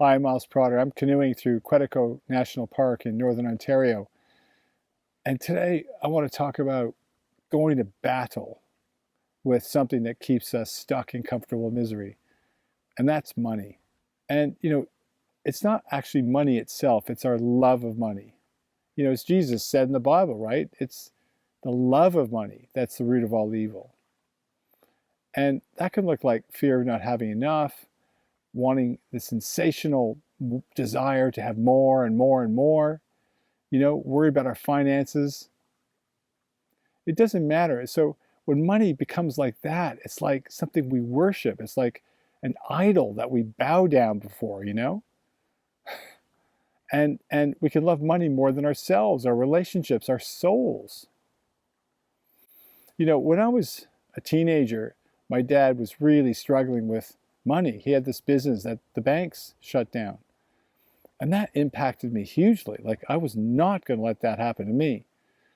Hi, I'm Miles Protter. I'm canoeing through Quetico National Park in Northern Ontario. And today I want to talk about going to battle with something that keeps us stuck in comfortable misery. And that's money. And, it's not actually money itself, it's our love of money. As Jesus said in the Bible, right? It's the love of money that's the root of all evil. And that can look like fear of not having enough, wanting the sensational desire to have more and more and more, worry about our finances. It doesn't matter. So when money becomes like that, it's like something we worship. It's like an idol that we bow down before, And we can love money more than ourselves, our relationships, our souls. When I was a teenager, my dad was really struggling with money. He had this business that the banks shut down. And that impacted me hugely. Like, I was not going to let that happen to me.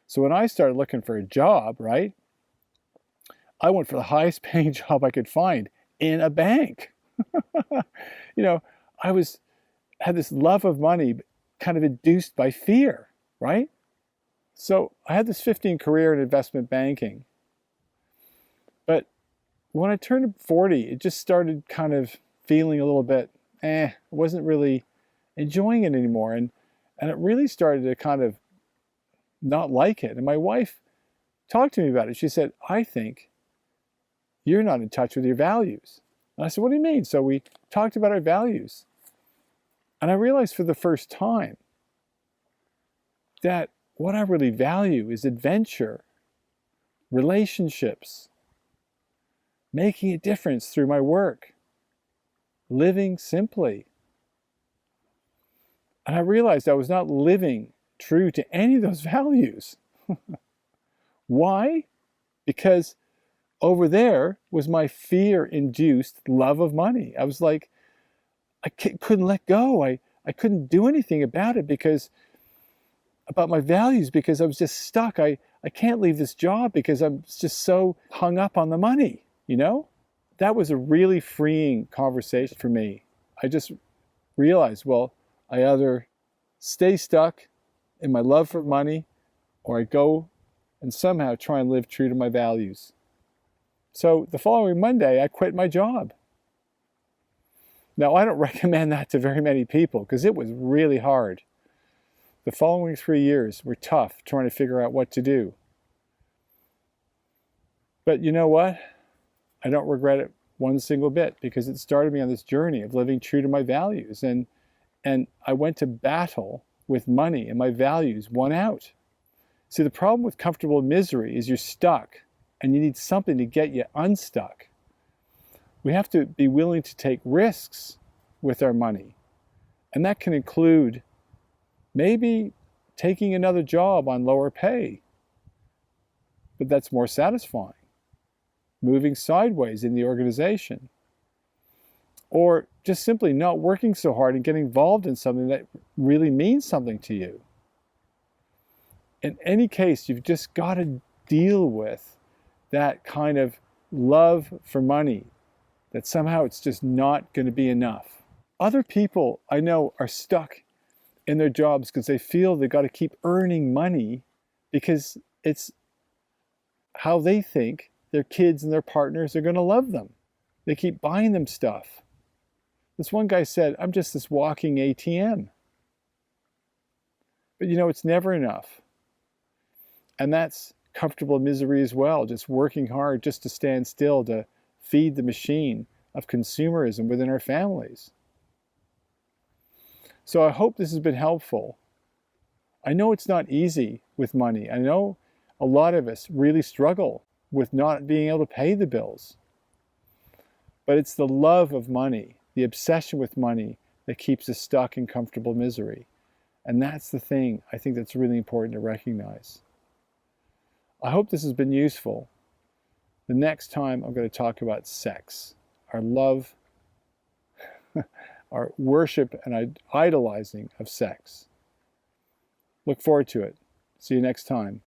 So when I started looking for a job, right, I went for the highest paying job I could find in a bank. I had this love of money kind of induced by fear, right? So I had this 15 career in investment banking. But when I turned 40, it just started kind of feeling a little bit, I wasn't really enjoying it anymore. And it really started to kind of not like it. And my wife talked to me about it. She said, I think you're not in touch with your values. And I said, what do you mean? So we talked about our values. And I realized for the first time that what I really value is adventure, relationships, making a difference through my work, living simply. And I realized I was not living true to any of those values. Why? Because over there was my fear-induced love of money. I was like, I couldn't let go. I couldn't do anything about it about my values, because I was just stuck. I can't leave this job because I'm just so hung up on the money, That was a really freeing conversation for me. I just realized, well, I either stay stuck in my love for money, or I go and somehow try and live true to my values. So the following Monday, I quit my job. Now, I don't recommend that to very many people because it was really hard. The following 3 years were tough trying to figure out what to do. But you know what? I don't regret it one single bit, because it started me on this journey of living true to my values. And I went to battle with money, and my values won out. See, the problem with comfortable misery is you're stuck and you need something to get you unstuck. We have to be willing to take risks with our money. And that can include maybe taking another job on lower pay, but that's more satisfying. Moving sideways in the organization. Or just simply not working so hard and getting involved in something that really means something to you. In any case, you've just got to deal with that kind of love for money, that somehow it's just not going to be enough. Other people I know are stuck in their jobs because they feel they've got to keep earning money because it's how they think their kids and their partners are going to love them. They keep buying them stuff. This one guy said, I'm just this walking ATM. But it's never enough. And that's comfortable misery as well, just working hard just to stand still, to feed the machine of consumerism within our families. So I hope this has been helpful. I know it's not easy with money. I know a lot of us really struggle with not being able to pay the bills. But it's the love of money, the obsession with money, that keeps us stuck in comfortable misery. And that's the thing I think that's really important to recognize. I hope this has been useful. The next time I'm going to talk about sex, our love, our worship and idolizing of sex. Look forward to it. See you next time.